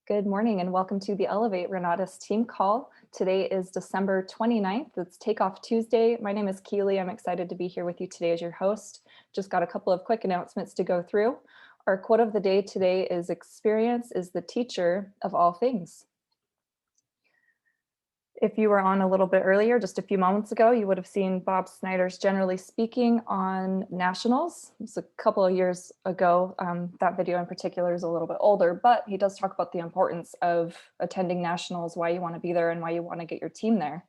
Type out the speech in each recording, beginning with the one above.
Good morning and welcome to the Elevate Renatus team call. Today is December 29th. It's Takeoff Tuesday. My name is Keely. I'm excited to be here with you today as your host. Just got a couple of quick announcements to go through. Our quote of the day today is "Experience is the teacher of all things." If you were on a little bit earlier, just a few moments ago, you would have seen Bob Snyder's Generally Speaking on nationals. It's a couple of years ago. That video in particular is a little bit older, but he does talk about the importance of attending nationals, why you want to be there and why you want to get your team there.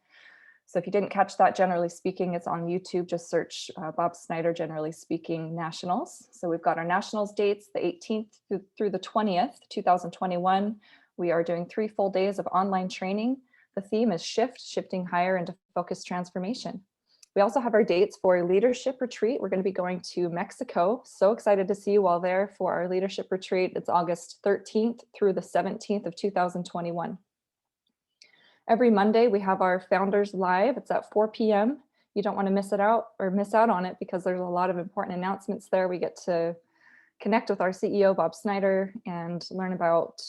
So if you didn't catch that, Generally Speaking, it's on YouTube. Just search Bob Snyder Generally Speaking Nationals. So we've got our nationals dates, the 18th through the 20th, 2021. We are doing 3 full days of online training. The theme is shifting higher into focused transformation. We also have our dates for a leadership retreat. We're going to be going to Mexico. So excited to see you all there for our leadership retreat. It's August 13th through the 17th of 2021. Every Monday, we have our Founders Live. It's at 4 p.m. You don't want to miss out on it because there's a lot of important announcements there. We get to connect with our CEO, Bob Snyder, and learn about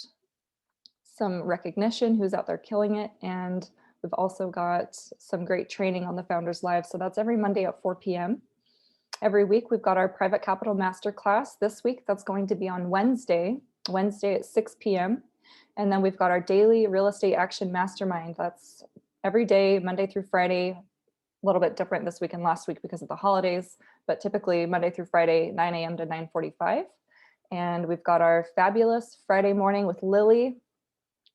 some recognition, who's out there killing it. And we've also got some great training on the Founders Live. So that's every Monday at 4 p.m. Every week, we've got our Private Capital Masterclass. This week, that's going to be on Wednesday at 6 p.m. And then we've got our daily real estate action mastermind. That's every day, Monday through Friday, a little bit different this week and last week because of the holidays, but typically Monday through Friday, 9 a.m. to 9:45. And we've got our fabulous Friday morning with Lily.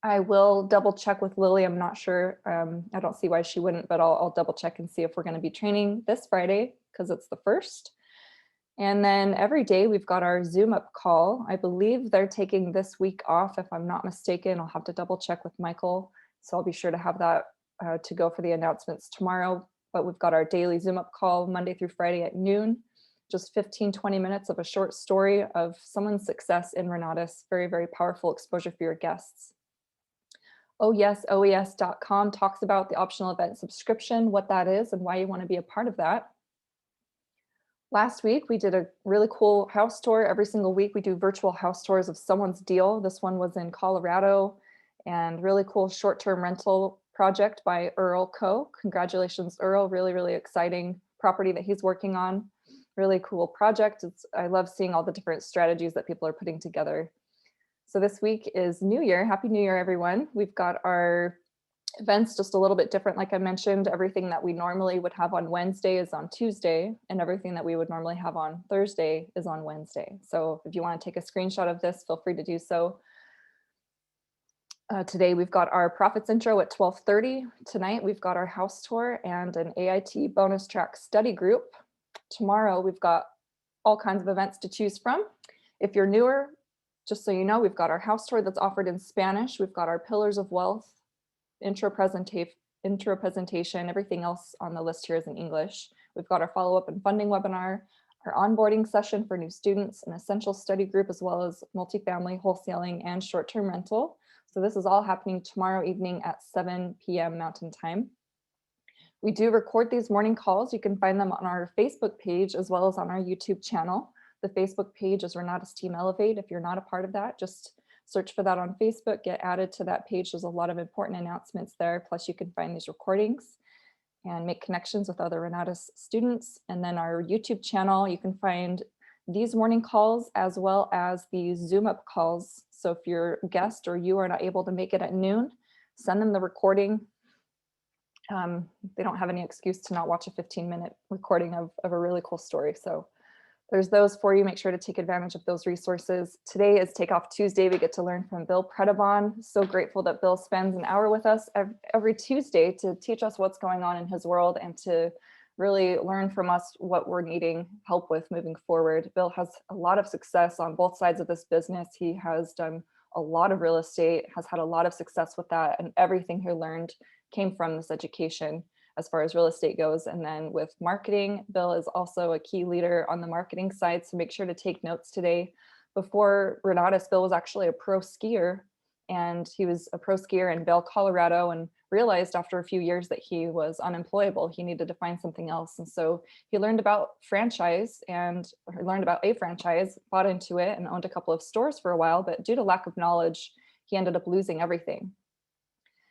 I will double check with Lily. I'm not sure. I don't see why she wouldn't, but I'll double check and see if we're going to be training this Friday because it's the first. And then every day we've got our Zoom up call. I believe they're taking this week off, if I'm not mistaken. I'll have to double check with Michael. So I'll be sure to have that to go for the announcements tomorrow. But we've got our daily Zoom up call Monday through Friday at noon. Just 15, 20 minutes of a short story of someone's success in Renatus. Very, very powerful exposure for your guests. OES.com talks about the optional event subscription, what that is and why you want to be a part of that. Last week, we did a really cool house tour. Every single week, we do virtual house tours of someone's deal. This one was in Colorado, and really cool short-term rental project by Earl Co. Congratulations, Earl. Really, really exciting property that he's working on. Really cool project. I love seeing all the different strategies that people are putting together. So this week is New Year. Happy New Year, everyone. We've got our events just a little bit different. Like I mentioned, everything that we normally would have on Wednesday is on Tuesday, and everything that we would normally have on Thursday is on Wednesday. So if you want to take a screenshot of this, feel free to do so. Today, we've got our profits intro at 12:30. Tonight, we've got our house tour and an AIT bonus track study group. Tomorrow, we've got all kinds of events to choose from. If you're newer, just so you know, we've got our house tour that's offered in Spanish. We've got our Pillars of Wealth intro presentation. Everything else on the list here is in English. We've got our follow-up and funding webinar, our onboarding session for new students, an essential study group, as well as multifamily, wholesaling, and short-term rental. So this is all happening tomorrow evening at 7 p.m. Mountain Time. We do record these morning calls. You can find them on our Facebook page as well as on our YouTube channel. The Facebook page is Renatus Team Elevate. If you're not a part of that, just search for that on Facebook, get added to that page. There's a lot of important announcements there. Plus you can find these recordings and make connections with other Renatus students. And then our YouTube channel, you can find these morning calls as well as the Zoom up calls. So if you're a guest or you are not able to make it at noon, send them the recording. They don't have any excuse to not watch a 15-minute recording of a really cool story. So there's those for you. Make sure to take advantage of those resources. Today is Takeoff Tuesday. We get to learn from Bill Predebon. So grateful that Bill spends an hour with us every Tuesday to teach us what's going on in his world and to really learn from us what we're needing help with moving forward. Bill has a lot of success on both sides of this business. He has done a lot of real estate, has had a lot of success with that, and everything he learned came from this education as far as real estate goes. And then with marketing, Bill is also a key leader on the marketing side. So make sure to take notes today. Before Renatus, Bill was actually a pro skier, and he was a pro skier in Vail, Colorado, and realized after a few years that he was unemployable. He needed to find something else. And so he learned about franchise and learned about a franchise, bought into it and owned a couple of stores for a while, but due to lack of knowledge, he ended up losing everything.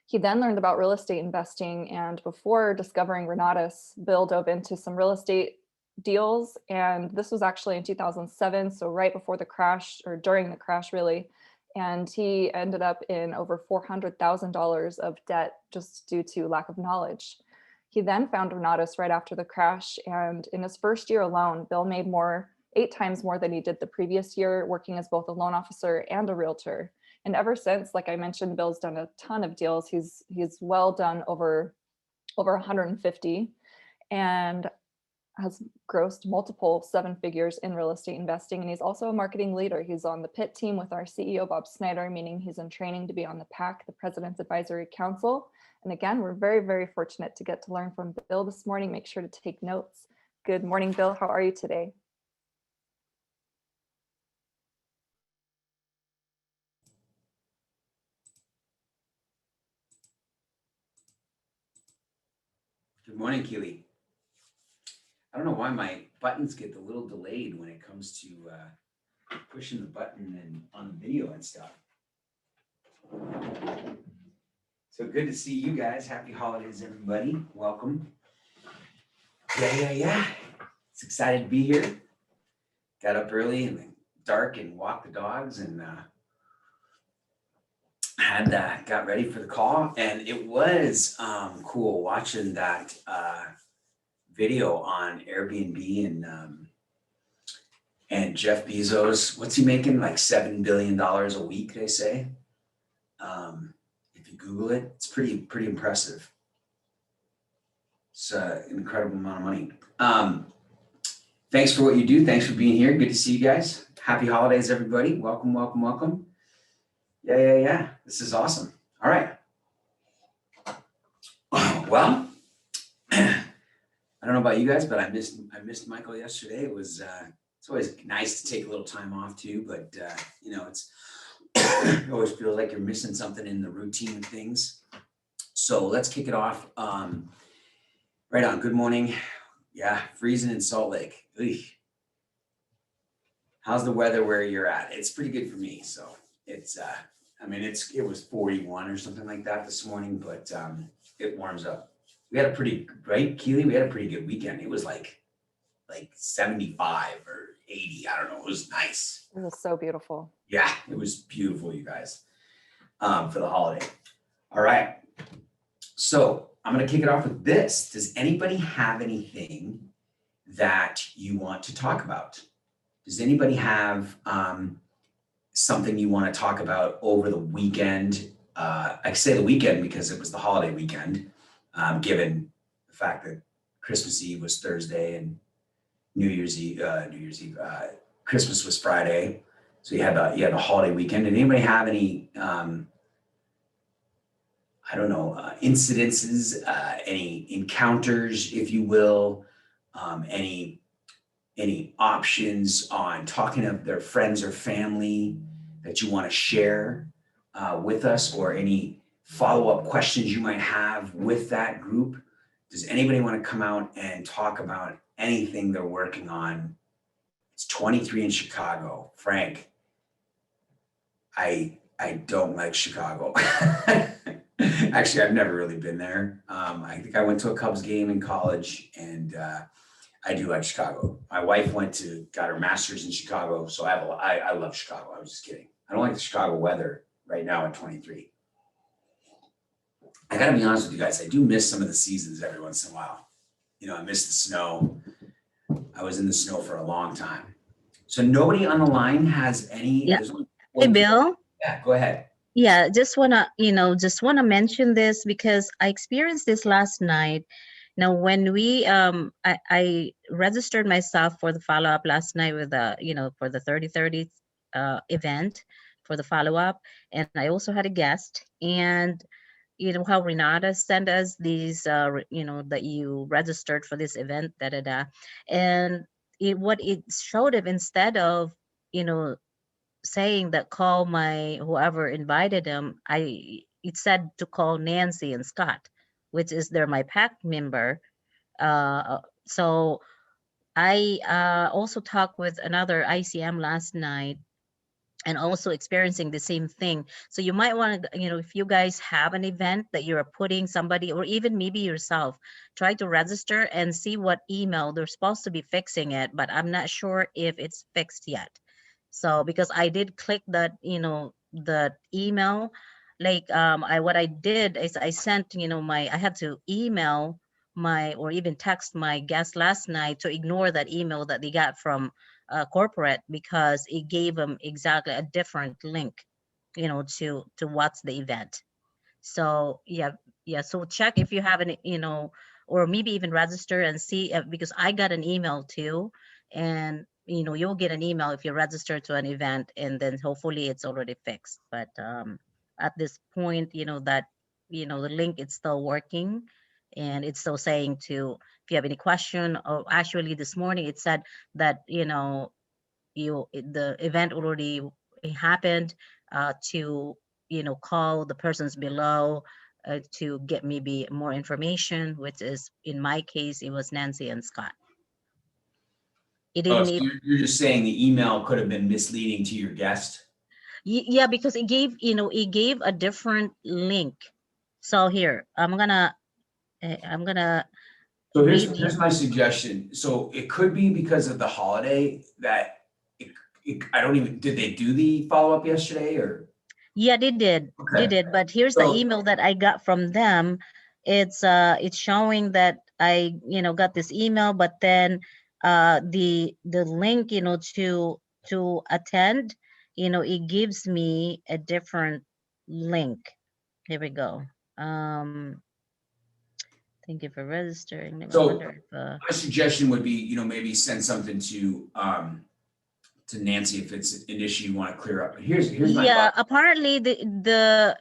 He then learned about real estate investing, and before discovering Renatus, Bill dove into some real estate deals, and this was actually in 2007, so right before the crash, or during the crash really, and he ended up in over $400,000 of debt just due to lack of knowledge. He then found Renatus right after the crash, and in his first year alone, Bill made 8 times more than he did the previous year, working as both a loan officer and a realtor. And ever since, like I mentioned, Bill's done a ton of deals. He's well done over 150, and has grossed multiple 7 figures in real estate investing. And he's also a marketing leader. He's on the PIT team with our CEO, Bob Snyder, meaning he's in training to be on the PAC, the President's Advisory Council. And again, we're very, very fortunate to get to learn from Bill this morning. Make sure to take notes. Good morning, Bill. How are you today? Good morning, Keely. I don't know why my buttons get a little delayed when it comes to pushing the button and on the video and stuff. So good to see you guys. Happy holidays, everybody. Welcome. Yeah. It's excited to be here. Got up early in the dark and walked the dogs, and got ready for the call. And it was cool watching that video on Airbnb and Jeff Bezos. What's he making? Like $7 billion a week, they say. If you Google it, it's pretty impressive. It's an incredible amount of money. Thanks for what you do. Thanks for being here. Good to see you guys. Happy holidays, everybody. Welcome. Yeah. This is awesome. All right. Well, I don't know about you guys, but I missed Michael yesterday. It was it's always nice to take a little time off too, but it's it always feels like you're missing something in the routine of things. So let's kick it off. Right on. Good morning. Yeah, freezing in Salt Lake. Eesh. How's the weather where you're at? It's pretty good for me. So it's it was 41 or something like that this morning, but it warms up. We had a pretty, right, Keely? We had a pretty good weekend. It was like 75 or 80. I don't know. It was nice. It was so beautiful. Yeah, it was beautiful, you guys, for the holiday. All right. So I'm going to kick it off with this. Does anybody have anything that you want to talk about? Does anybody have something you want to talk about over the weekend? I say the weekend because it was the holiday weekend, given the fact that Christmas Eve was Thursday and New Year's Eve, Christmas was Friday. So you had the holiday weekend. Did anybody have any, incidences, any encounters, if you will, any options on talking to their friends or family that you want to share with us, or any follow-up questions you might have with that group? Does anybody want to come out and talk about anything they're working on? It's 23 in Chicago. Frank, I don't like Chicago. Actually, I've never really been there. I think I went to a Cubs game in college, and I do like Chicago. My wife got her master's in Chicago, so I love Chicago. I was just kidding. I don't like the Chicago weather right now at 23. I gotta be honest with you guys. I do miss some of the seasons every once in a while. I miss the snow. I was in the snow for a long time. So nobody on the line has any. Yeah. Hey, Bill. Yeah, go ahead. Yeah, just wanna mention this because I experienced this last night. Now, when I registered myself for the follow-up last night with for the 30/30 event for the follow-up, and I also had a guest. And how Renata sent us these that you registered for this event, and what it showed of, instead of saying that call my whoever invited them, it said to call Nancy and Scott, which is they're my PAC member. So I also talked with another ICM last night, and also experiencing the same thing. So you might want to, if you guys have an event that you're putting somebody, or even maybe yourself, try to register and see what email they're supposed to be fixing it, but I'm not sure if it's fixed yet. So because I did click that, the email, like what I did is I sent, I had to email my, or even text my guest last night to ignore that email that they got from corporate, because it gave them exactly a different link, to what's the event. So yeah. So check if you have an, or maybe even register and see, because I got an email too, and you'll get an email if you register to an event, and then hopefully it's already fixed. But at this point, that the link is still working, and it's still saying to, if you have any question, or actually this morning it said that the event already happened, to call the persons below, to get maybe more information, which is, in my case, it was Nancy and Scott. It Oh, didn't so even, you're just saying the email could have been misleading to your guest? yeah, because it gave a different link. So here, I'm gonna So read you. here's my suggestion. So it could be because of the holiday that I don't even, did they do the follow-up yesterday or? Yeah, they did. They Okay. did. But here's the So, email that I got from them. It's showing that I, got this email, but then the link, to attend, it gives me a different link. Here we go. Thank you for registering. I so wonder if my suggestion would be, maybe send something to Nancy if it's an issue you want to clear up. But here's my yeah, thought. apparently the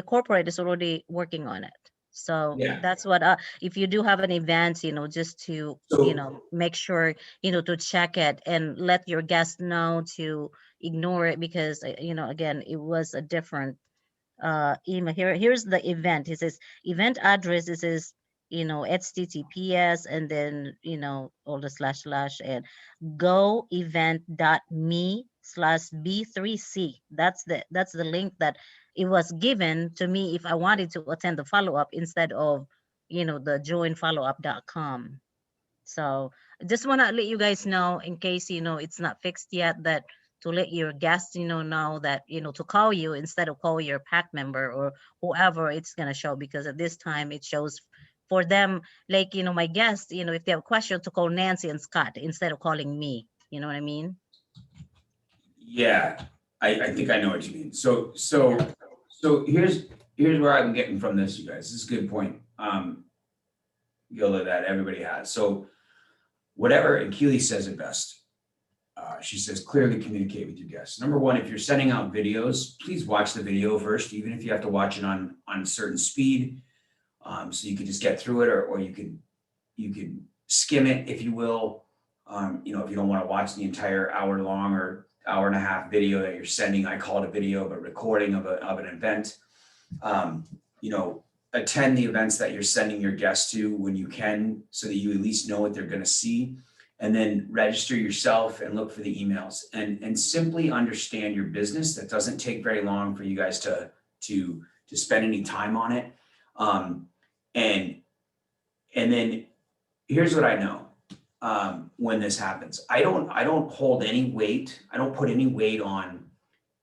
corporate is already working on it. So Yeah. that's what, if you do have an event, just to, So make sure, to check it and let your guests know to ignore it, because, again, it was a different email. Here's the event. It says event address. This is, HTTPS, and then, all the slash and goevent.me/b3c. That's the link that it was given to me if I wanted to attend the follow-up, instead of, the joinfollowup.com. So I just want to let you guys know, in case it's not fixed yet, that to let your guests know that to call you instead of call your pack member or whoever it's going to show, because at this time it shows for them, like, my guests, if they have a question, to call Nancy and Scott instead of calling me. You know what I mean? yeah, I think I know what you mean. So Yeah. here's where I'm getting from this, you guys. This is a good point, Gilda, that everybody has. So whatever, and Keely says it best. She says, clearly communicate with your guests. Number one, if you're sending out videos, please watch the video first, even if you have to watch it on a certain speed, so you could just get through it, or you could skim it, if you will. If you don't want to watch the entire hour long or hour and a half video that you're sending, I call it a video, but recording of an event. Attend the events that you're sending your guests to when you can, so that you at least know what they're going to see. And then register yourself and look for the emails, and simply understand your business. That doesn't take very long for you guys to spend any time on it. And then here's what I know. When this happens, I don't hold any weight. I don't put any weight on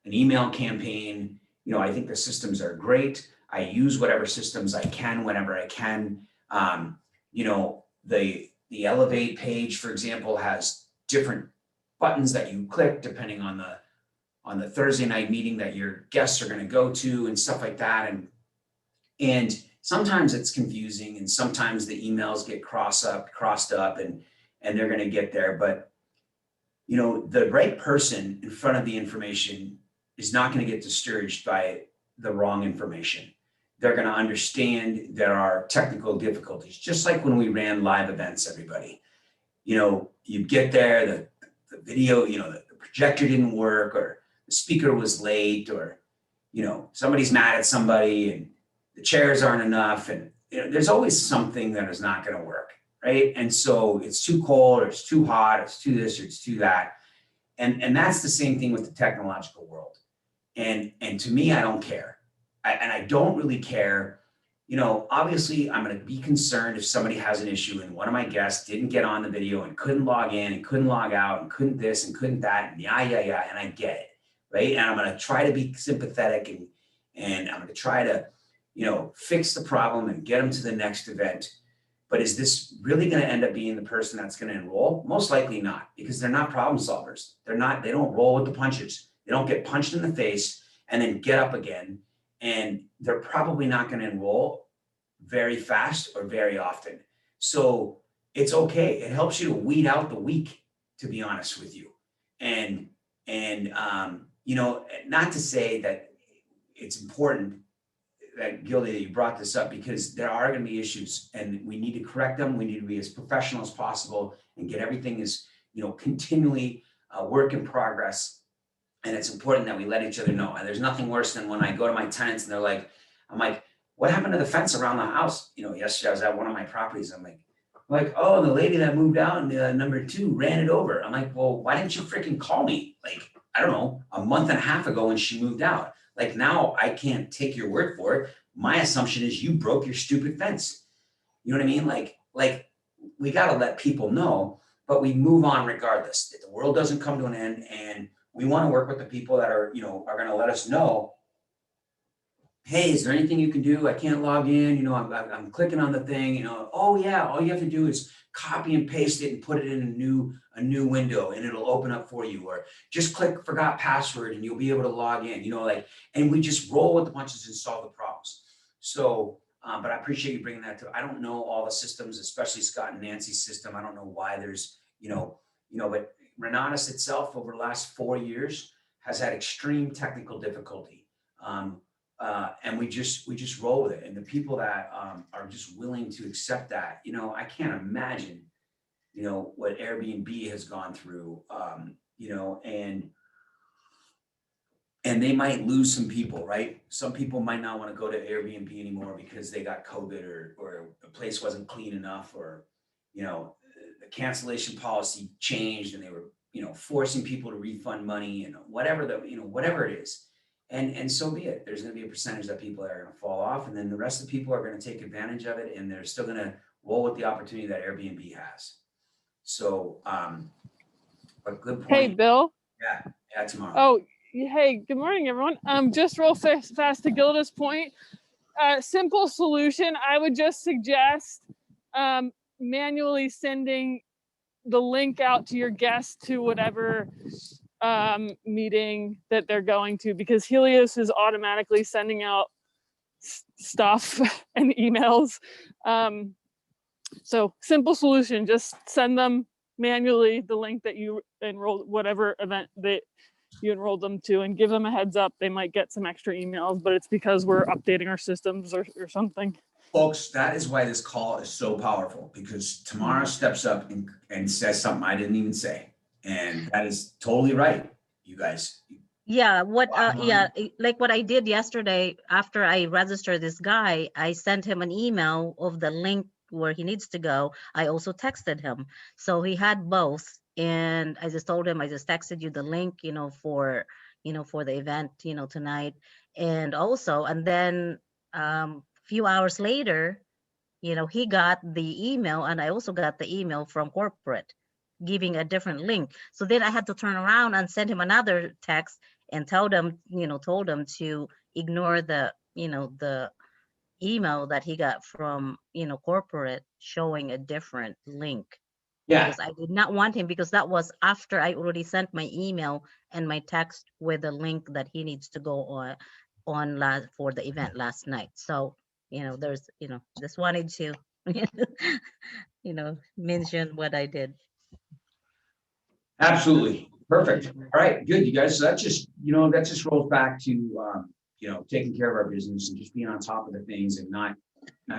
an email campaign. I think the systems are great. I use whatever systems I can whenever I can. The Elevate page, for example, has different buttons that you click depending on the Thursday night meeting that your guests are going to go to, and stuff like that. And sometimes it's confusing, and sometimes the emails get crossed up, and they're going to get there. But the right person in front of the information is not going to get discouraged by the wrong information. They're going to understand there are technical difficulties, just like when we ran live events, everybody. You get there, the video, the projector didn't work, or the speaker was late, or, somebody's mad at somebody and the chairs aren't enough. And, there's always something that is not going to work, right? And so it's too cold, or it's too hot, or it's too this, or it's too that. And that's the same thing with the technological world. And to me, I don't care. And I don't really care. You know, obviously I'm going to be concerned if somebody has an issue and one of my guests didn't get on the video and couldn't log in and couldn't log out and couldn't this and couldn't that and yeah, and I get it, right? And I'm going to try to be sympathetic and I'm going to try to, you know, fix the problem and get them to the next event. But is this really going to end up being the person that's going to enroll? Most likely not, because they're not problem solvers. They don't roll with the punches. They don't get punched in the face and then get up again. And they're probably not going to enroll very fast or very often. So it's okay. It helps you to weed out the weak, to be honest with you. And you know, not to say that it's important that, Gildy, that you brought this up, because there are going to be issues and we need to correct them. We need to be as professional as possible and get everything as, you know, continually a work in progress. And it's important that we let each other know. And there's nothing worse than when I go to my tenants and they're like, I'm like, what happened to the fence around the house? You know, yesterday I was at one of my properties. I'm like, oh, the lady that moved out in number 2 ran it over. I'm like, well, why didn't you freaking call me? Like, I don't know, a month and a half ago when she moved out. Like, now I can't take your word for it. My assumption is you broke your stupid fence. You know what I mean? Like we got to let people know, but we move on regardless. The world doesn't come to an end, and we want to work with the people that are, you know, are going to let us know, hey, is there anything you can do? I can't log in. You know, I'm clicking on the thing, you know, oh yeah, all you have to do is copy and paste it and put it in a new window and it'll open up for you, or just click forgot password and you'll be able to log in, you know, like, and we just roll with the punches and solve the problems. So, but I appreciate you bringing that to, I don't know all the systems, especially Scott and Nancy's system. I don't know why there's, you know, but Renatus itself over the last 4 years has had extreme technical difficulty. And we just roll with it. And the people that are just willing to accept that, you know, I can't imagine, you know, what Airbnb has gone through, you know, and they might lose some people, right? Some people might not want to go to Airbnb anymore because they got COVID or the place wasn't clean enough, or, you know, the cancellation policy changed and they were, you know, forcing people to refund money and whatever whatever it is. And so be it. There's going to be a percentage that people are going to fall off, and then the rest of the people are going to take advantage of it, and they're still going to roll with the opportunity that Airbnb has. So, but good point. Hey, Bill. Yeah, tomorrow. Oh, hey, good morning, everyone. Just real fast to Gilda's point. Simple solution. I would just suggest manually sending the link out to your guests to whatever meeting that they're going to, because Helios is automatically sending out stuff and emails. So simple solution, just send them manually the link that you enrolled, whatever event that you enrolled them to, and give them a heads up. They might get some extra emails, but it's because we're updating our systems or something. Folks, that is why this call is so powerful, because Tamara steps up and says something I didn't even say. And that is totally right, you guys. Yeah, like what I did yesterday after I registered this guy, I sent him an email of the link where he needs to go. I also texted him. So he had both. And I just told him, I just texted you the link, for the event, tonight. And then few hours later, he got the email, and I also got the email from corporate giving a different link. So then I had to turn around and send him another text and told him to ignore the email that he got from, corporate showing a different link. Yeah. Because I did not want him, because that was after I already sent my email and my text with the link that he needs to go on for the event last night. So, there's, just wanted to, mention what I did. Absolutely. Perfect. All right, good, you guys. So that just rolls back to, taking care of our business and just being on top of the things, and not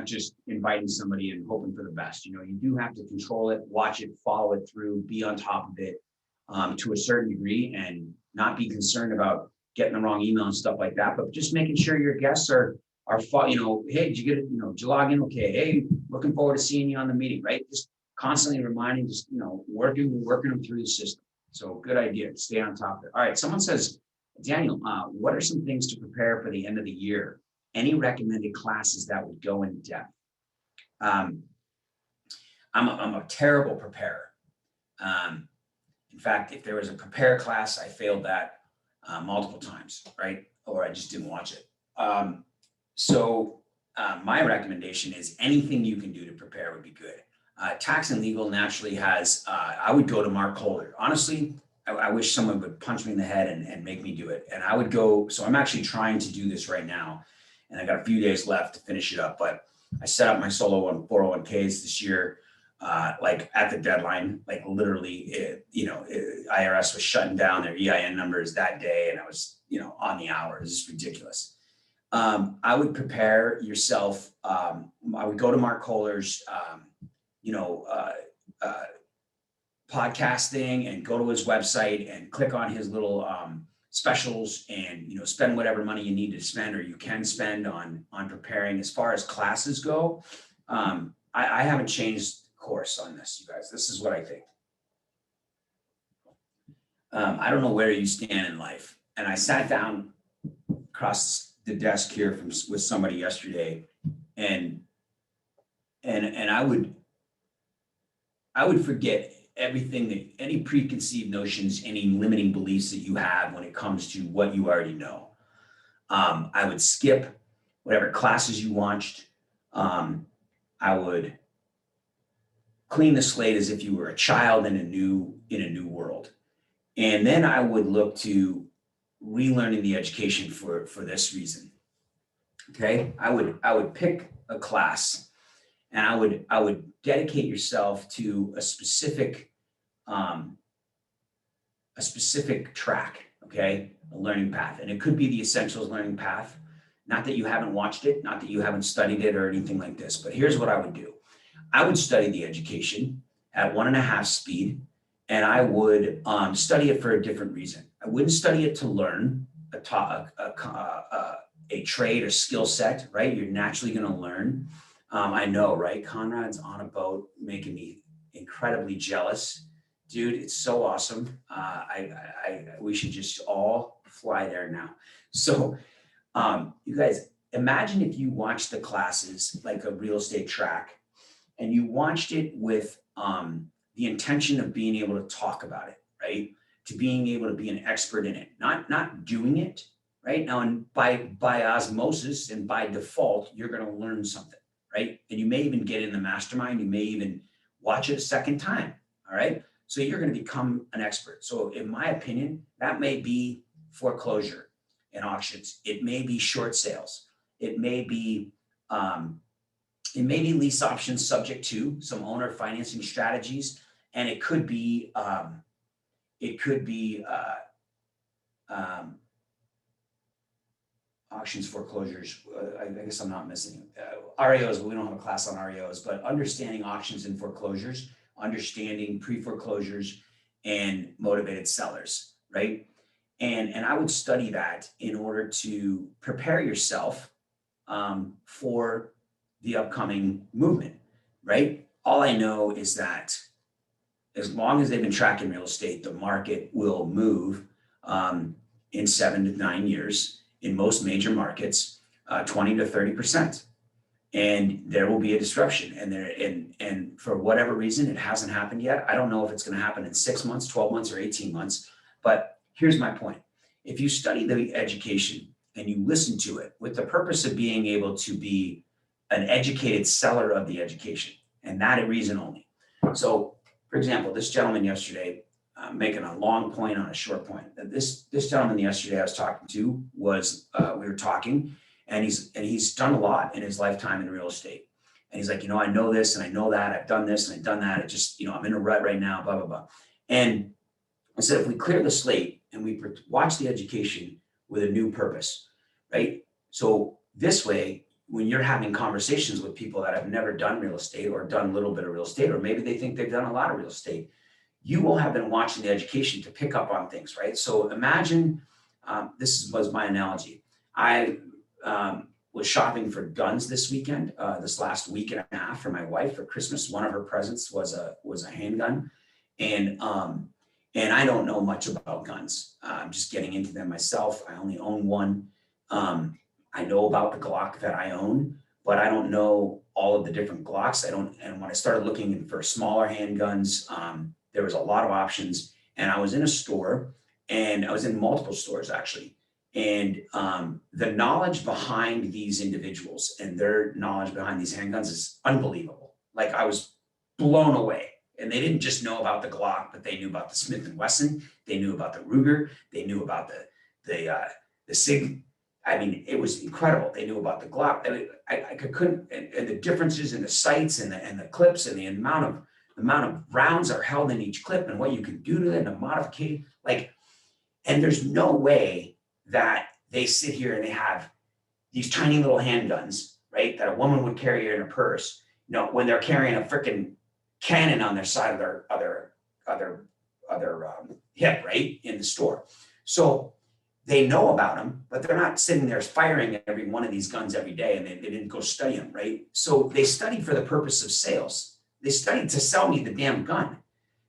just inviting somebody and hoping for the best. You do have to control it, watch it, follow it through, be on top of it to a certain degree, and not be concerned about getting the wrong email and stuff like that, but just making sure your guests are, hey, did you get it? Did you log in? Okay. Hey, looking forward to seeing you on the meeting, right? Just constantly reminding, just, working them through the system. So good idea. Stay on top of it. All right. Someone says, Daniel, what are some things to prepare for the end of the year? Any recommended classes that would go in depth? I'm a terrible preparer. In fact, if there was a prepare class, I failed that multiple times, right? Or I just didn't watch it. My recommendation is anything you can do to prepare would be good. Tax and legal naturally has, I would go to Mark Holder. Honestly, I wish someone would punch me in the head and make me do it. And I would go, so I'm actually trying to do this right now. And I got a few days left to finish it up, but I set up my solo on 401ks this year, like at the deadline, like literally, IRS was shutting down their EIN numbers that day. And I was, on the hour. It's just ridiculous. I would prepare yourself. I would go to Mark Kohler's, podcasting and go to his website and click on his little specials and spend whatever money you need to spend or you can spend on preparing. As far as classes go, I haven't changed course on this, you guys. This is what I think. I don't know where you stand in life, and I sat down across the desk here with somebody yesterday, and I would forget everything that any preconceived notions, any limiting beliefs that you have when it comes to what you already know. I would skip whatever classes you watched. I would clean the slate as if you were a child in a new world. And then I would look to relearning the education for this reason. Okay, I would pick a class, and I would dedicate yourself to a specific track, okay, a learning path. And it could be the essentials learning path. Not that you haven't watched it, not that you haven't studied it or anything like this, but here's what I would do. I would study the education at 1.5 speed, and I would study it for a different reason. I wouldn't study it to learn a trade or skill set, right? You're naturally going to learn. I know, right? Conrad's on a boat, making me incredibly jealous. Dude, it's so awesome. We should just all fly there now. So you guys, imagine if you watched the classes like a real estate track, and you watched it with the intention of being able to talk about it, right? To being able to be an expert in it, not doing it, right? Now, and by osmosis and by default, you're going to learn something, right? And you may even get in the mastermind. You may even watch it a second time, all right? So you're going to become an expert. So in my opinion, that may be foreclosure and auctions. It may be short sales. It may be lease options subject to some owner financing strategies, and it could be auctions, foreclosures. I guess I'm not missing REOs, but we don't have a class on REOs. But understanding auctions and foreclosures, understanding pre-foreclosures, and motivated sellers, right? And I would study that in order to prepare yourself for the upcoming movement, right? All I know is that as long as they've been tracking real estate, the market will move in 7 to 9 years in most major markets, 20 to 30%. And there will be a disruption. And for whatever reason, it hasn't happened yet. I don't know if it's going to happen in 6 months, 12 months, or 18 months. But here's my point. If you study the education and you listen to it with the purpose of being able to be an educated seller of the education, and that reason only. So, for example, this gentleman yesterday, making a long point on a short point. This gentleman yesterday I was talking to was, we were talking, and he's done a lot in his lifetime in real estate. And he's like, I know this and I know that, I've done this and I've done that. It just, I'm in a rut right now, blah, blah, blah. And I said, if we clear the slate and we watch the education with a new purpose, right? So this way, when you're having conversations with people that have never done real estate or done a little bit of real estate, or maybe they think they've done a lot of real estate, you will have been watching the education to pick up on things, right? So imagine, was my analogy. I was shopping for guns this weekend, this last week and a half for my wife for Christmas. One of her presents was a handgun. And And I don't know much about guns. I'm just getting into them myself. I only own one. I know about the Glock that I own, but I don't know all of the different Glocks. And when I started looking for smaller handguns, there was a lot of options. And I was in a store, and I was in multiple stores actually. And the knowledge behind these individuals and their knowledge behind these handguns is unbelievable. Like, I was blown away. And they didn't just know about the Glock, but they knew about the Smith & Wesson. They knew about the Ruger. They knew about the SIG. I mean, it was incredible. They knew about the Glock. I couldn't, and the differences in the sights and the clips and the amount of rounds are held in each clip and what you can do to them and modify. And there's no way that they sit here and they have these tiny little handguns, right? That a woman would carry in her purse, when they're carrying a freaking cannon on their side of their other hip, right, in the store. So they know about them, but they're not sitting there firing every one of these guns every day, and they didn't go study them, right? So they studied for the purpose of sales. They studied to sell me the damn gun.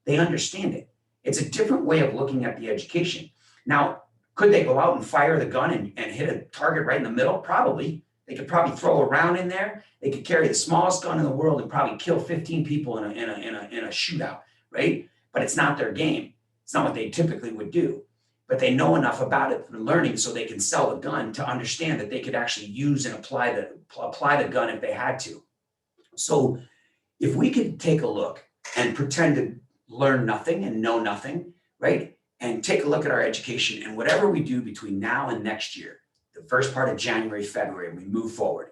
They understand it. It's a different way of looking at the education. Now, could they go out and fire the gun and hit a target right in the middle? Probably. They could probably throw a round in there. They could carry the smallest gun in the world and probably kill 15 people in a shootout, right? But it's not their game. It's not what they typically would do. But they know enough about it through learning so they can sell the gun to understand that they could actually use and apply the gun if they had to. So if we could take a look and pretend to learn nothing and know nothing, right? And take a look at our education, and whatever we do between now and next year, the first part of January, February, we move forward.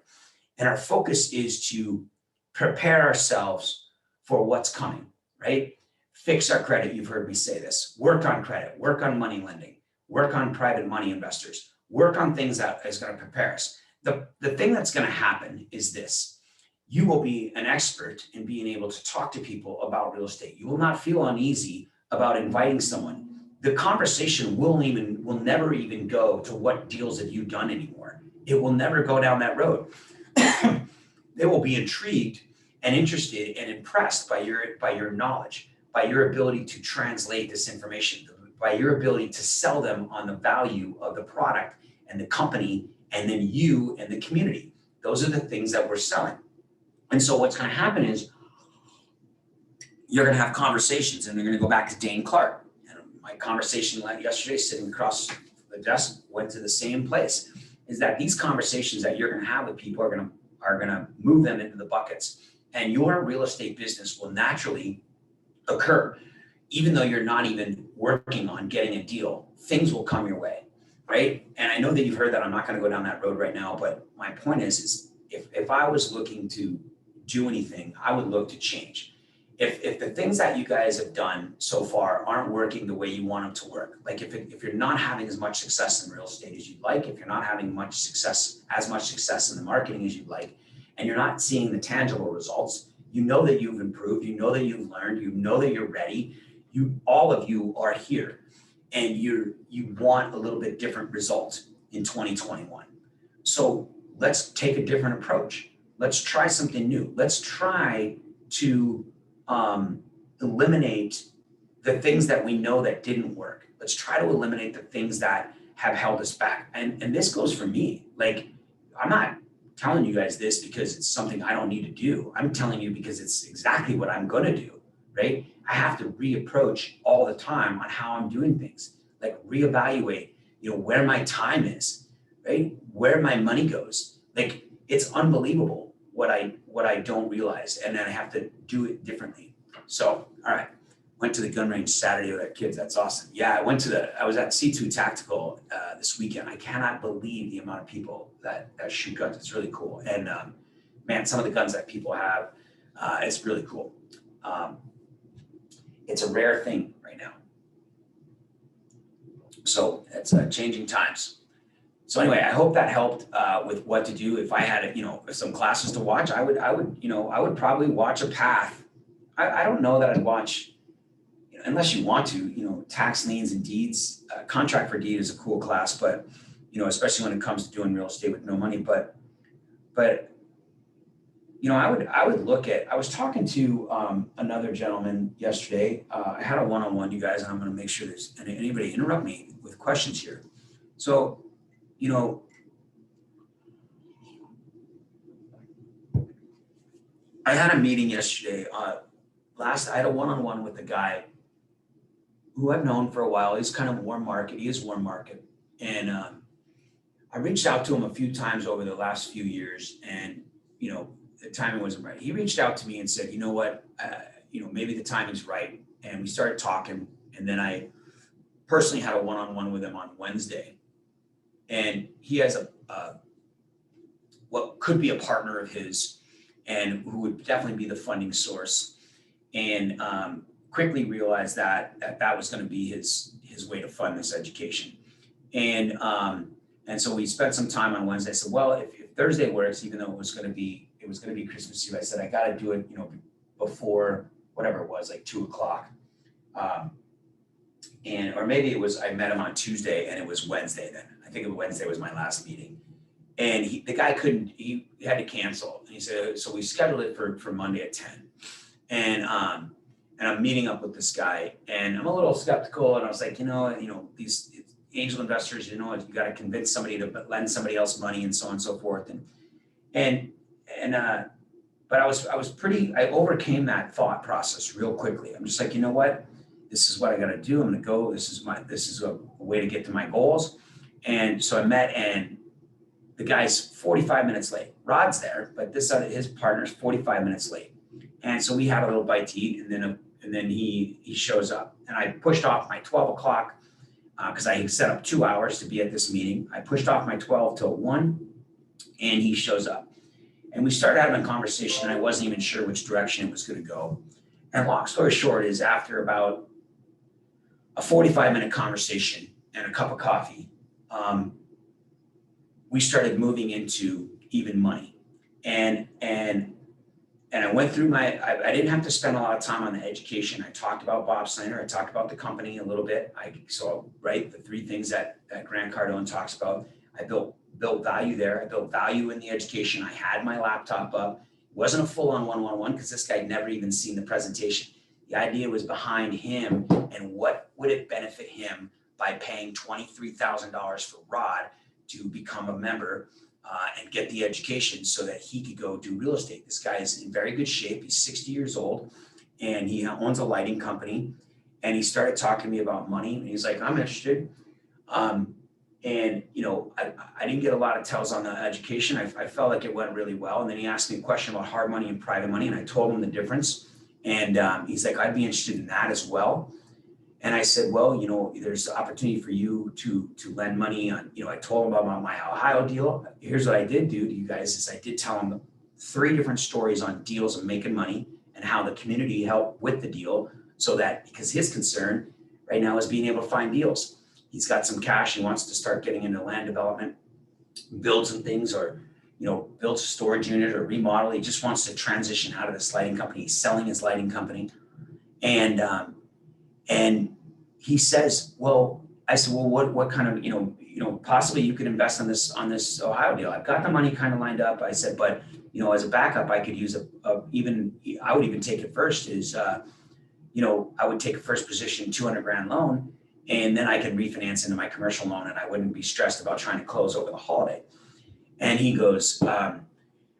And our focus is to prepare ourselves for what's coming, right? Fix our credit. You've heard me say this. Work on credit, work on money lending, work on private money investors, work on things that is going to prepare us. The thing that's going to happen is this. You will be an expert in being able to talk to people about real estate. You will not feel uneasy about inviting someone. The conversation will never even go to what deals have you done anymore. It will never go down that road. They will be intrigued and interested and impressed by your knowledge, by your ability to translate this information, by your ability to sell them on the value of the product and the company, and then you and the community. Those are the things that we're selling. And so what's going to happen is you're going to have conversations, and they're going to go back to Dane Clark. My conversation yesterday, sitting across the desk, went to the same place. Is that these conversations that you're going to have with people are going to move them into the buckets, and your real estate business will naturally occur, even though you're not even working on getting a deal. Things will come your way, right? And I know that you've heard that. I'm not going to go down that road right now, but my point is if I was looking to do anything, I would look to change. If the things that you guys have done so far aren't working the way you want them to work, like if you're not having as much success in real estate as you'd like, if you're not having as much success in the marketing as you'd like, and you're not seeing the tangible results, you know that you've improved, you know that you've learned, you know that you're ready, all of you are here, and you want a little bit different result in 2021. So let's take a different approach. Let's try something new. Let's try to eliminate the things that we know that didn't work. Let's try to eliminate the things that have held us back. And this goes for me. Like, I'm not telling you guys this because it's something I don't need to do. I'm telling you because it's exactly what I'm going to do, right? I have to reapproach all the time on how I'm doing things, like reevaluate, where my time is, right? Where my money goes. Like, it's unbelievable what I don't realize, and then I have to do it differently. So, all right, went to the gun range Saturday with our kids. That's awesome. Yeah, I was at C2 Tactical this weekend. I cannot believe the amount of people that shoot guns. It's really cool. And man, some of the guns that people have, it's really cool. It's a rare thing right now. So it's changing times. So anyway, I hope that helped with what to do. If I had, some classes to watch, I would probably watch a path. I don't know that I'd watch, unless you want to, tax liens and deeds. Contract for deed is a cool class, but especially when it comes to doing real estate with no money. But I would look at, I was talking to another gentleman yesterday. I had a one-on-one, you guys, and I'm going to make sure there's anybody interrupt me with questions here. So, I had a meeting yesterday. I had a one-on-one with a guy who I've known for a while. He's kind of warm market. He is warm market. And I reached out to him a few times over the last few years, and, the timing wasn't right. He reached out to me and said, you know what, maybe the timing's right. And we started talking. And then I personally had a one-on-one with him on Wednesday. And he has what could be a partner of his, and who would definitely be the funding source. And quickly realized that was going to be his way to fund this education. And so we spent some time on Wednesday. I said, well, if Thursday works, even though it was going to be Christmas Eve, I said, I got to do it, before whatever it was, like 2:00. Or maybe I met him on Tuesday and it was Wednesday then. I think Wednesday was my last meeting. And the guy he had to cancel. And he said, so we scheduled it for Monday at 10. And I'm meeting up with this guy, and I'm a little skeptical. And I was like, these angel investors, you got to convince somebody to lend somebody else money and so on and so forth. But I overcame that thought process real quickly. I'm just like, you know what? This is what I got to do. I'm going to go. This is a way to get to my goals. And so I met, and the guy's 45 minutes late. Rod's there, but his partner's 45 minutes late. And so we had a little bite to eat, and then he shows up. And I pushed off my 12 o'clock because I had set up 2 hours to be at this meeting. I pushed off my 12 till 1, and he shows up. And we started having a conversation, and I wasn't even sure which direction it was going to go. And long story short is, after about a 45-minute conversation and a cup of coffee, we started moving into even money. And I went through I didn't have to spend a lot of time on the education. I talked about Bob Snyder. I talked about the company a little bit. The 3 things that Grant Cardone talks about. I built value there. I built value in the education. I had my laptop up. It wasn't a full-on one-on-one because this guy had never even seen the presentation. The idea was behind him, and what would it benefit him by paying $23,000 for Rod to become a member and get the education so that he could go do real estate. This guy is in very good shape. He's 60 years old, and he owns a lighting company. And he started talking to me about money, and he's like, I'm interested. I didn't get a lot of tells on the education. I felt like it went really well. And then he asked me a question about hard money and private money, and I told him the difference. And he's like, I'd be interested in that as well. And I said, well, there's opportunity for you to lend money on, I told him about my Ohio deal. Here's what I did do to you guys is I did tell him 3 different stories on deals of making money and how the community helped with the deal, so that, because his concern right now is being able to find deals. He's got some cash. He wants to start getting into land development, build some things, or, build a storage unit or remodel. He just wants to transition out of this lighting company. He's selling his lighting company. And he says, well, I said, well, what kind of, possibly you could invest on this Ohio deal. I've got the money kind of lined up. I said, but, as a backup, I could use I would even take it first is, I would take a first position, $200,000 loan, and then I could refinance into my commercial loan, and I wouldn't be stressed about trying to close over the holiday. And he goes, I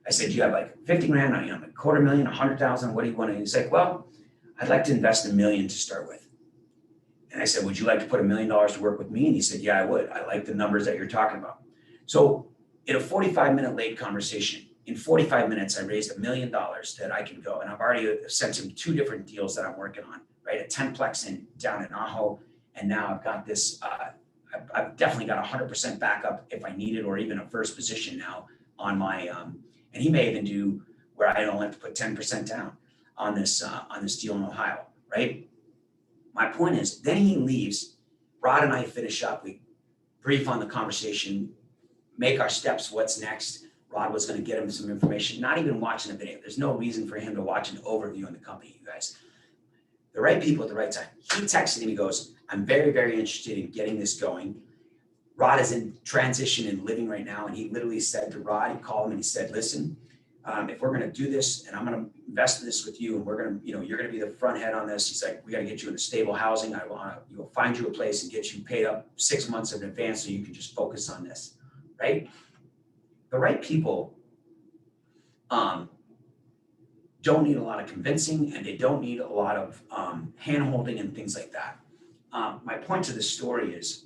said, do you have like 50 grand, $250,000, $100,000? What do you want to? He's like, well, I'd like to invest $1 million to start with. And I said, would you like to put $1 million to work with me? And he said, yeah, I would. I like the numbers that you're talking about. So in a 45-minute late conversation, in 45 minutes, I raised $1 million that I can go. And I've already sent him 2 different deals that I'm working on, right? A 10-plex down in Ajo. And now I've got this, I've definitely got 100% backup if I need it, or even a first position now on my, and he may even do where I don't have to put 10% down on this deal in Ohio, right? My point is, then he leaves, Rod and I finish up, we brief on the conversation, make our steps, what's next. Rod was going to get him some information, not even watching the video. There's no reason for him to watch an overview on the company, you guys. The right people at the right time. He texted him, he goes, I'm very, very interested in getting this going. Rod is in transition and living right now. And he literally said to Rod, he called him and he said, listen, if we're going to do this and I'm going to invest in this with you and we're going to, you're going to be the front head on this. He's like, we got to get you into stable housing. I want to, find you a place and get you paid up 6 months in advance so you can just focus on this, right? The right people don't need a lot of convincing, and they don't need a lot of hand-holding and things like that. My point to this story is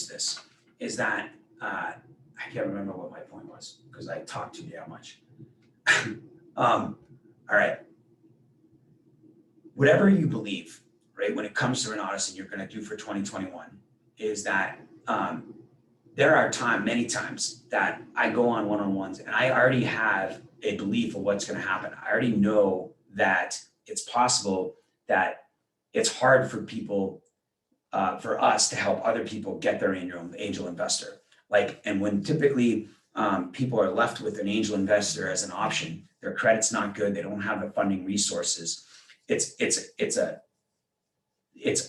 this, is that I can't remember what my point was because I talked too damn much. All right. Whatever you believe, right, when it comes to Renatus and you're going to do for 2021, is that there are many times that I go on one-on-ones and I already have a belief of what's going to happen. I already know that it's possible that it's hard for people, for us to help other people get their angel investor. And when typically people are left with an angel investor as an option, their credit's not good, they don't have the funding resources. It's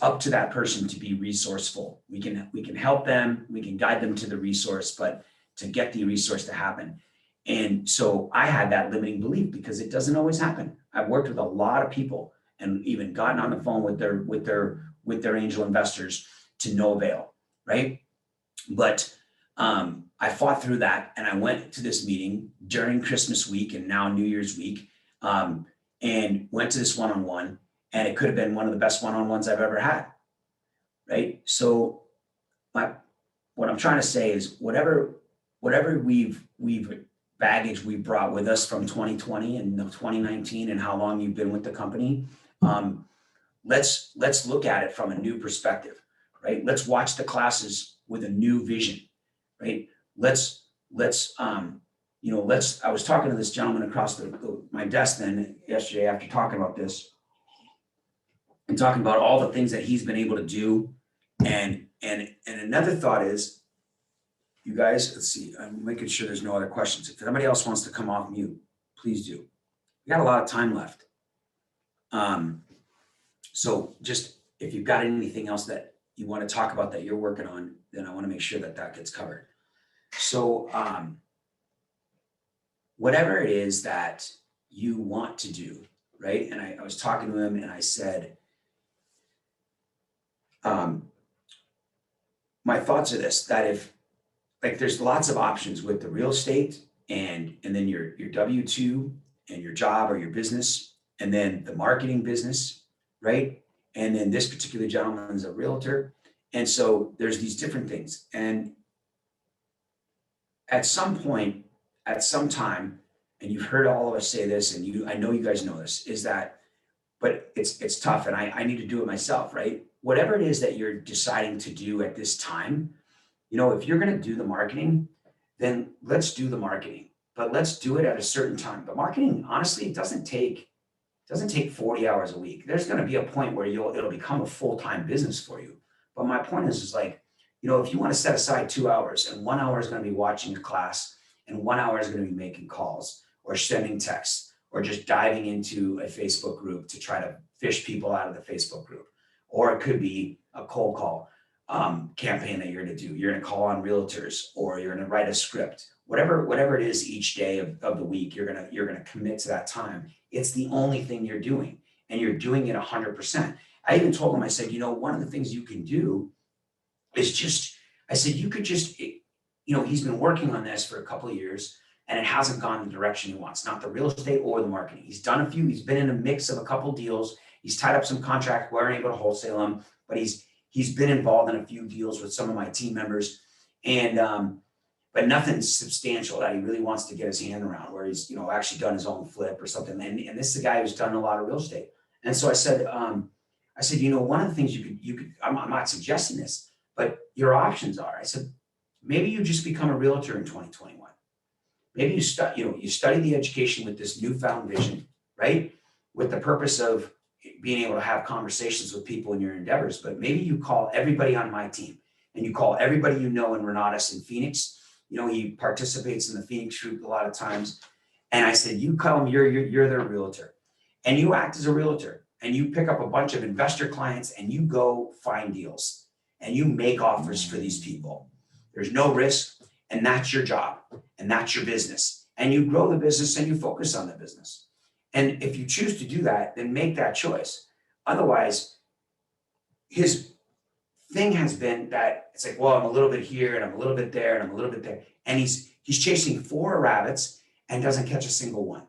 up to that person to be resourceful. We can help them, we can guide them to the resource, but to get the resource to happen. And so I had that limiting belief because it doesn't always happen. I've worked with a lot of people and even gotten on the phone with their angel investors to no avail, right? But I fought through that and I went to this meeting during Christmas week and now New Year's week, and went to this one-on-one, and it could have been one of the best one-on-ones I've ever had, right? So what I'm trying to say is whatever baggage we brought with us from 2020 and 2019 and how long you've been with the company, let's look at it from a new perspective, right? Let's watch the classes with a new vision, right? I was talking to this gentleman across my desk then yesterday after talking about this and talking about all the things that he's been able to do. And another thought is, you guys, let's see, I'm making sure there's no other questions. If anybody else wants to come off mute, please do. We got a lot of time left. So just, if you've got anything else that you want to talk about that you're working on, then I want to make sure that gets covered. So whatever it is that you want to do, right? And I was talking to him and I said, my thoughts are this, that if, there's lots of options with the real estate and then your W-2 and your job or your business, and then the marketing business, right? And then this particular gentleman is a realtor. And so there's these different things. And at some point, at some time, and you've heard all of us say this, and I know you guys know this, is that, but it's tough, and I need to do it myself, right? Whatever it is that you're deciding to do at this time, if you're going to do the marketing, then let's do the marketing, but let's do it at a certain time. But marketing, honestly, doesn't take 40 hours a week. There's going to be a point where it'll become a full-time business for you. But my point is if you want to set aside 2 hours, and 1 hour is going to be watching a class, and 1 hour is going to be making calls or sending texts or just diving into a Facebook group to try to fish people out of the Facebook group. Or it could be a cold call campaign that you're going to do. You're going to call on realtors, or you're going to write a script. Whatever it is each day of the week, you're going to commit to that time. It's the only thing you're doing, and you're doing it 100%. I even told him, I said, one of the things you can do is you could just, he's been working on this for a couple of years and it hasn't gone the direction he wants, not the real estate or the marketing. He's done a few, he's been in a mix of a couple of deals. He's tied up some contracts, we weren't able to wholesale them, but he's been involved in a few deals with some of my team members, and but nothing substantial that he really wants to get his hand around, where he's actually done his own flip or something. And this is a guy who's done a lot of real estate. And so I said, one of the things you could, I'm not suggesting this, but your options are, I said, maybe you just become a realtor in 2021. Maybe you study the education with this newfound vision, right? With the purpose of being able to have conversations with people in your endeavors. But maybe you call everybody on my team, and you call everybody in Renatus in Phoenix. He participates in the Phoenix group a lot of times. And I said, you call them, you're their realtor, and you act as a realtor, and you pick up a bunch of investor clients, and you go find deals, and you make offers for these people. There's no risk. And that's your job, and that's your business. And you grow the business and you focus on the business. And if you choose to do that, then make that choice. Otherwise, his thing has been that it's like, well, I'm a little bit here and I'm a little bit there and I'm a little bit there. And he's chasing 4 rabbits and doesn't catch a single one.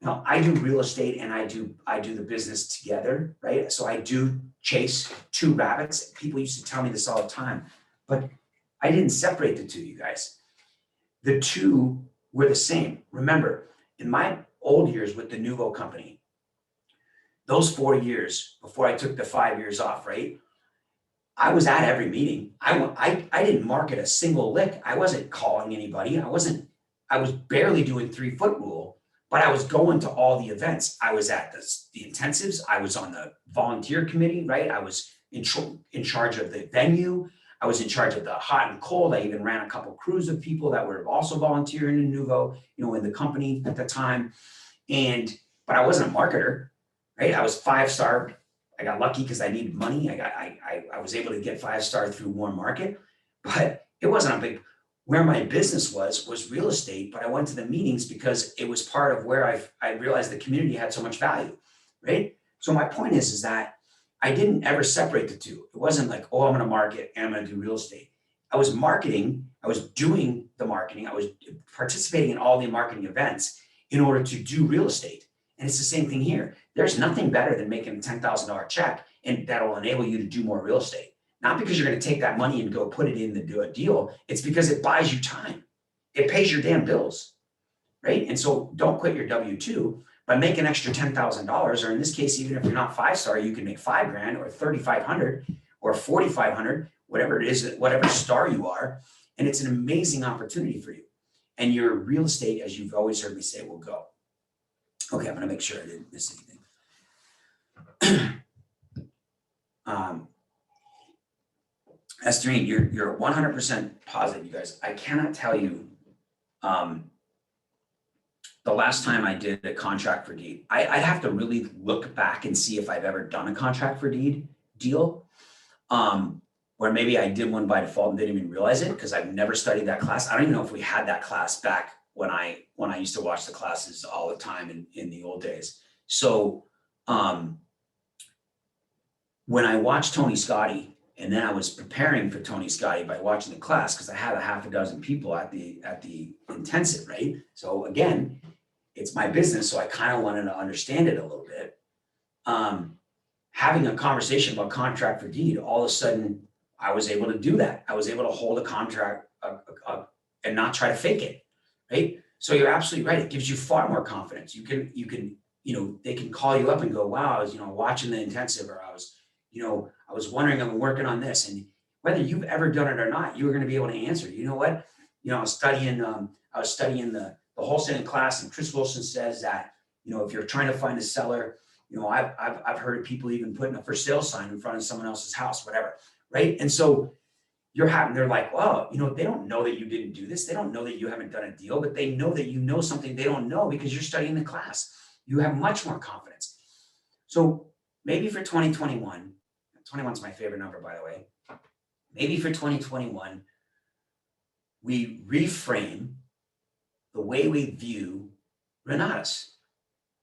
Now, I do real estate and I do the business together, right? So I do chase 2 rabbits. People used to tell me this all the time, but I didn't separate the 2, you guys. The 2 were the same. Remember, in my old years with the Nuvo company, those 4 years before I took the 5 years off, right? I was at every meeting. I didn't market a single lick. I wasn't calling anybody. I was barely doing 3-foot rule, but I was going to all the events. I was at the intensives. I was on the volunteer committee, right? I was in charge of the venue. I was in charge of the hot and cold. I even ran a couple crews of people that were also volunteering in Nuvo, in the company at the time. But I wasn't a marketer, right? I was 5-star. I got lucky because I needed money. I was able to get 5-star through Warm Market, but it wasn't a big. Where my business was real estate, but I went to the meetings because it was part of where I realized the community had so much value, right? So my point is that I didn't ever separate the 2. It wasn't like, oh, I'm going to market and I'm going to do real estate. I was marketing. I was doing the marketing. I was participating in all the marketing events in order to do real estate. And it's the same thing here. There's nothing better than making a $10,000 check, and that'll enable you to do more real estate. Not because you're going to take that money and go put it in to do a deal. It's because it buys you time. It pays your damn bills, right? And so don't quit your W-2, but make an extra $10,000, or in this case, even if you're not 5-star, you can make $5,000 or $3,500 or $4,500, whatever it is, whatever star you are. And it's an amazing opportunity for you. And your real estate, as you've always heard me say, will go. Okay, I'm going to make sure I didn't miss anything. Estherine, you're 100% positive, you guys. I cannot tell you the last time I did a contract for deed. I'd have to really look back and see if I've ever done a contract for deed deal, where maybe I did one by default and didn't even realize it because I've never studied that class. I don't even know if we had that class back when I used to watch the classes all the time in the old days. So when I watched Tony Scotti, and then I was preparing for Tony Scotti by watching the class because I had a half a dozen people at the intensive, right? So again, it's my business, so I kind of wanted to understand it a little bit. Having a conversation about contract for deed, all of a sudden I was able to do that. I was able to hold a contract and not try to fake it, right? So you're absolutely right. It gives you far more confidence. You can, they can call you up and go, wow, I was, watching the intensive, or I was wondering, I'm working on this. And whether you've ever done it or not, you were going to be able to answer. You know what? I was studying the wholesaling class, and Chris Wilson says that, if you're trying to find a seller, I've heard of people even putting a for sale sign in front of someone else's house, whatever. Right. And so they're like, well, they don't know that you didn't do this. They don't know that you haven't done a deal, but they know that you know something they don't know because you're studying the class. You have much more confidence. So maybe for 2021, 21 is my favorite number, by the way. Maybe for 2021, we reframe the way we view Renatus.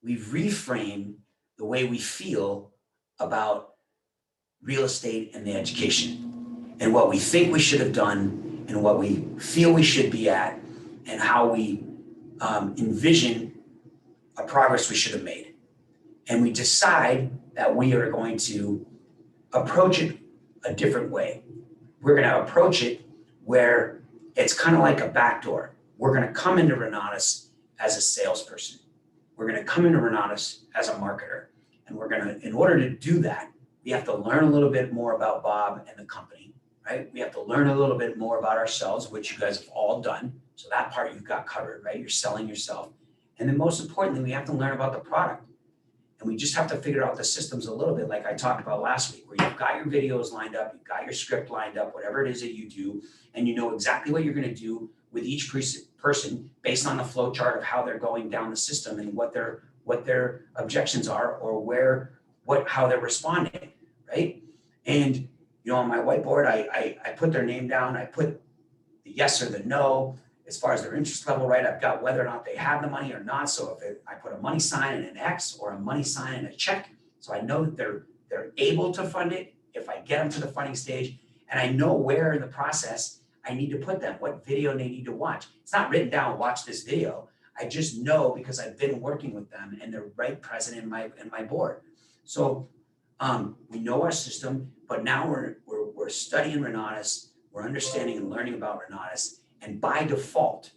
We reframe the way we feel about real estate and the education, and what we think we should have done, and what we feel we should be at, and how we envision a progress we should have made. And we decide that we are going to approach it a different way. We're going to approach it where it's kind of like a backdoor. We're going to come into Renatus as a salesperson. We're going to come into Renatus as a marketer. And we're going to, in order to do that, we have to learn a little bit more about Bob and the company, right? We have to learn a little bit more about ourselves, which you guys have all done. So that part you've got covered, right? You're selling yourself. And then most importantly, we have to learn about the product. And we just have to figure out the systems a little bit, like I talked about last week, where you've got your videos lined up, you've got your script lined up, whatever it is that you do, and you know exactly what you're going to do with each person based on the flow chart of how they're going down the system and what their objections are, or how they're responding, right? And on my whiteboard, I put their name down. I put yes or the no, as far as their interest level, right? I've got whether or not they have the money or not. So if I put a money sign and an X or a money sign and a check, so I know that they're able to fund it if I get them to the funding stage, and I know where in the process I need to put them, what video they need to watch. It's not written down, watch this video. I just know because I've been working with them and they're right present in my board. So we know our system, but now we're studying Renatus, we're understanding and learning about Renatus, and by default,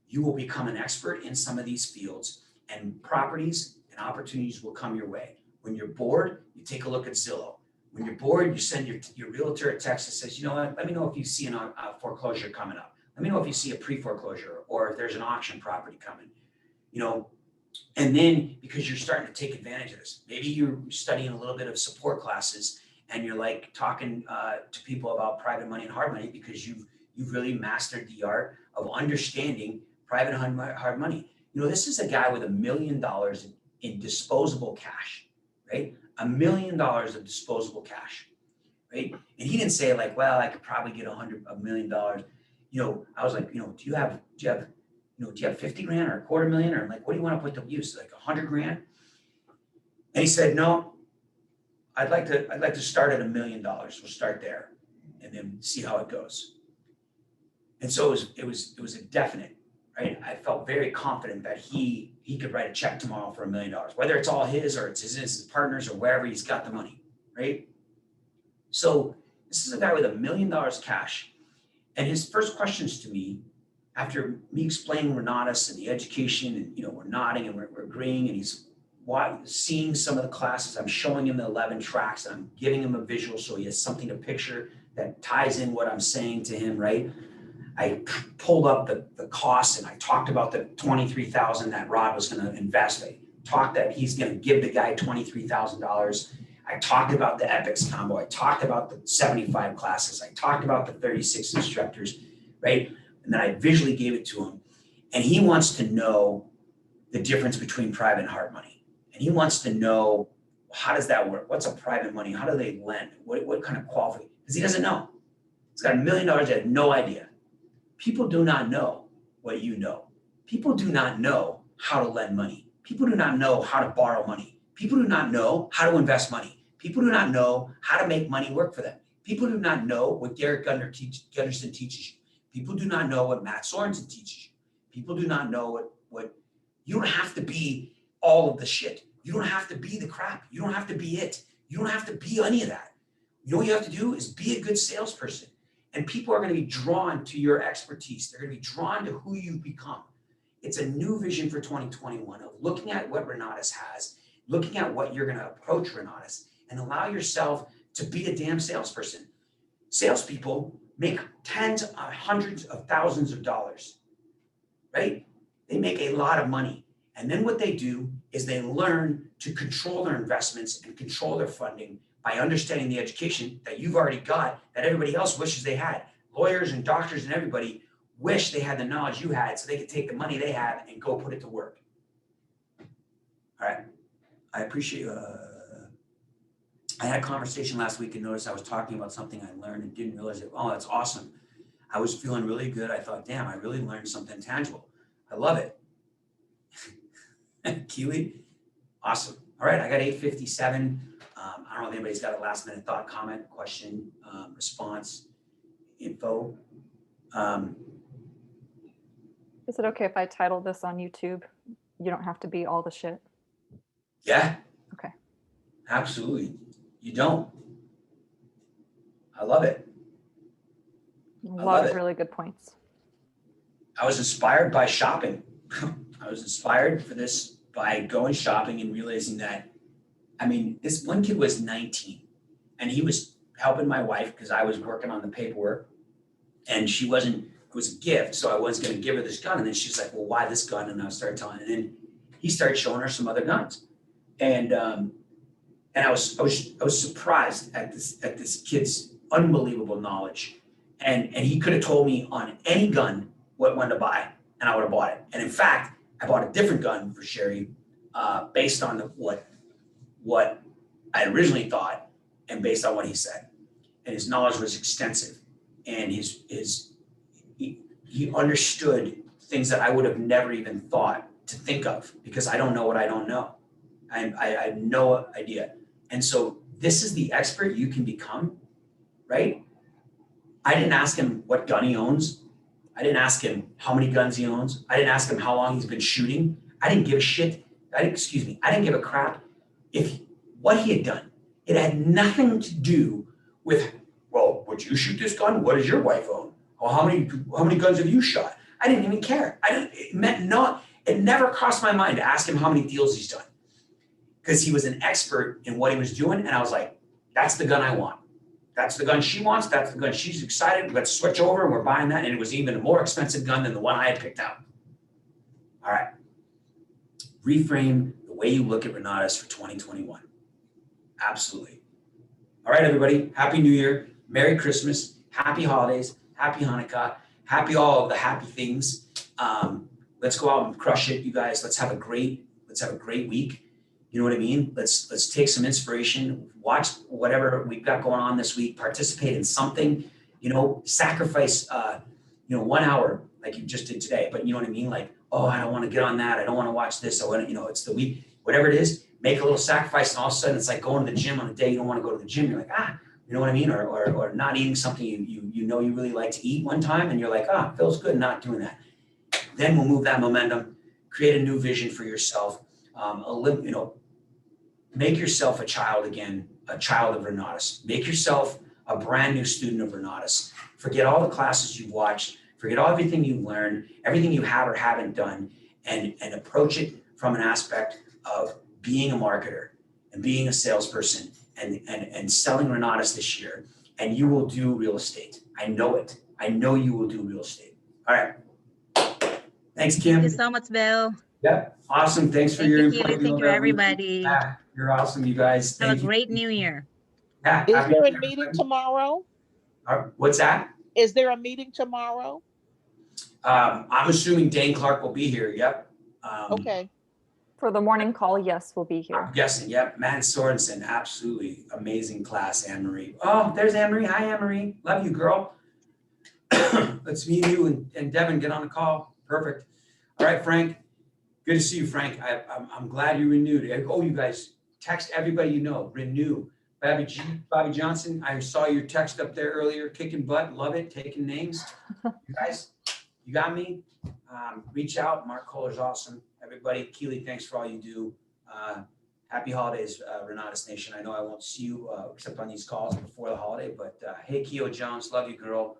you will become an expert in some of these fields, and properties and opportunities will come your way. When you're bored, you take a look at Zillow. When you're bored, you send your realtor a text that says, you know what, let me know if you see a foreclosure coming up. Let me know if you see a pre-foreclosure or if there's an auction property coming, you know. And then because you're starting to take advantage of this, maybe you're studying a little bit of support classes and you're like talking to people about private money and hard money because you've really mastered the art of understanding private hard money. You know, this is a guy with $1 million in disposable cash, right? $1 million of disposable cash, right? And he didn't say like, well, I could probably get $1 million. You know, I was like, you know, do you have 50 grand or $250,000 or like, what do you want to put to use? Like 100 grand? And he said, no, I'd like to start at $1 million. We'll start there and then see how it goes. And so it was a definite, right? I felt very confident that he could write a check tomorrow for $1 million, whether it's all his or it's his partners or wherever he's got the money, right? So this is a guy with $1 million cash. And his first questions to me, after me explaining Renatus and the education, and you know, we're nodding and we're agreeing, and he's seeing some of the classes, I'm showing him the 11 tracks, and I'm giving him a visual so he has something to picture that ties in what I'm saying to him, right? I pulled up the cost and I talked about the $23,000 that Rod was going to invest. I talked that he's going to give the guy $23,000. I talked about the Epics combo. I talked about the 75 classes. I talked about the 36 instructors, right? And then I visually gave it to him. And he wants to know the difference between private and hard money. And he wants to know, how does that work? What's a private money? How do they lend? What kind of quality? Because he doesn't know. He's got $1 million, he had no idea. People do not know what you know. People do not know how to lend money. People do not know how to borrow money. People do not know how to invest money. People do not know how to make money work for them. People do not know what Derek Gunderson teaches you. People do not know what Matt Sorensen teaches you. People do not know what you don't have to be all of the shit. You don't have to be the crap. You don't have to be it. You don't have to be any of that. You know what you have to do is be a good salesperson. And people are going to be drawn to your expertise. They're going to be drawn to who you become. It's a new vision for 2021 of looking at what Renatus has, looking at what you're going to approach Renatus, and allow yourself to be a damn salesperson. Salespeople make tens of hundreds of thousands of dollars, right? They make a lot of money. And then what they do is they learn to control their investments and control their funding by understanding the education that you've already got that everybody else wishes they had. Lawyers and doctors and everybody wish they had the knowledge you had so they could take the money they have and go put it to work. All right. I appreciate I had a conversation last week and noticed I was talking about something I learned and didn't realize it. Oh, that's awesome. I was feeling really good. I thought, damn, I really learned something tangible. I love it. Keely, awesome. All right, I got 8:57. I don't know if anybody's got a last minute thought, comment, question, response, info. Is it okay if I title this on YouTube? You don't have to be all the shit. Yeah. Okay. Absolutely. You don't. I love it. A lot of really good points. I was inspired by shopping. I was inspired for this by going shopping and realizing that, I mean, this one kid was 19 and he was helping my wife because I was working on the paperwork and she wasn't, it was a gift. So I was going to give her this gun. And then she's like, well, why this gun? And I started telling her, and then he started showing her some other guns. And I was surprised at this kid's unbelievable knowledge. And he could have told me on any gun what one to buy, and I would have bought it. And in fact, I bought a different gun for Sherry based on what I originally thought and based on what he said. And his knowledge was extensive. And he understood things that I would have never even thought to think of because I don't know what I don't know. I have no idea. And so this is the expert you can become, right? I didn't ask him what gun he owns. I didn't ask him how many guns he owns. I didn't ask him how long he's been shooting. I didn't give a shit. I didn't give a crap if what he had done. It had nothing to do with, well, would you shoot this gun? What does your wife own? Well, how many guns have you shot? I didn't even care. It never crossed my mind to ask him how many deals he's done. Because he was an expert in what he was doing. And I was like, that's the gun I want. That's the gun she wants. That's the gun she's excited. Let's switch over and we're buying that. And it was even a more expensive gun than the one I had picked out. All right. Reframe the way you look at Renatus for 2021. Absolutely. All right, everybody. Happy New Year. Merry Christmas. Happy holidays. Happy Hanukkah. Happy all of the happy things. Let's go out and crush it, you guys. Let's have a great week. You know what I mean? Let's take some inspiration, watch whatever we've got going on this week, participate in something, sacrifice, 1 hour like you just did today. But you know what I mean? Like, oh, I don't want to get on that. I don't want to watch this. I want to, it's the week, whatever it is, make a little sacrifice. And all of a sudden it's like going to the gym on a day you don't want to go to the gym. You're like, you know what I mean? Or not eating something you really like to eat one time. And you're like, it feels good not doing that. Then we'll move that momentum, create a new vision for yourself. Make yourself a child again, a child of Renatus. Make yourself a brand new student of Renatus. Forget all the classes you've watched, forget everything you've learned, everything you have or haven't done, and approach it from an aspect of being a marketer and being a salesperson and selling Renatus this year. And you will do real estate. I know it. I know you will do real estate. All right. Thanks, Kim. Thank you so much, Bill. Yep. Awesome. Thanks for Thank your you, input. Keely. Thank you, everybody. Yeah, you're awesome, you guys. Have Thank a you. great New Year. Yeah. Is happy there New a Year, meeting everybody. tomorrow? What's that? Is there a meeting tomorrow? I'm assuming Dane Clark will be here. Yep. Okay. For the morning call, yes, we'll be here. I'm guessing. Yep. Matt Sorensen, absolutely amazing class. Anne Marie. Oh, there's Anne Marie. Hi, Anne Marie. Love you, girl. Let's meet you and Devin get on the call. Perfect. All right, Frank. Good to see you, Frank. I'm glad you renewed. Oh, you guys, text everybody you know. Renew. Bobby Johnson, I saw your text up there earlier. Kicking butt. Love it. Taking names. You guys, you got me. Reach out. Mark Kohler's awesome. Everybody, Keely, thanks for all you do. Happy holidays, Renatus Nation. I know I won't see you except on these calls before the holiday, but hey, Keo Jones, love you, girl.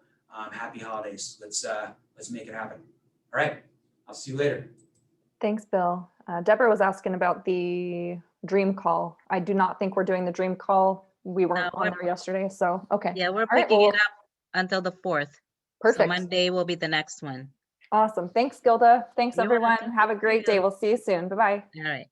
Happy holidays. Let's make it happen. All right. I'll see you later. Thanks, Bill. Deborah was asking about the dream call. I do not think we're doing the dream call. We weren't on there yesterday, so okay. Yeah, we're All right, picking well, it up until the 4th. Perfect. So Monday will be the next one. Awesome. Thanks, Gilda. Thanks, You're everyone. welcome. Have a great you. day. We'll see you soon. Bye-bye. All right.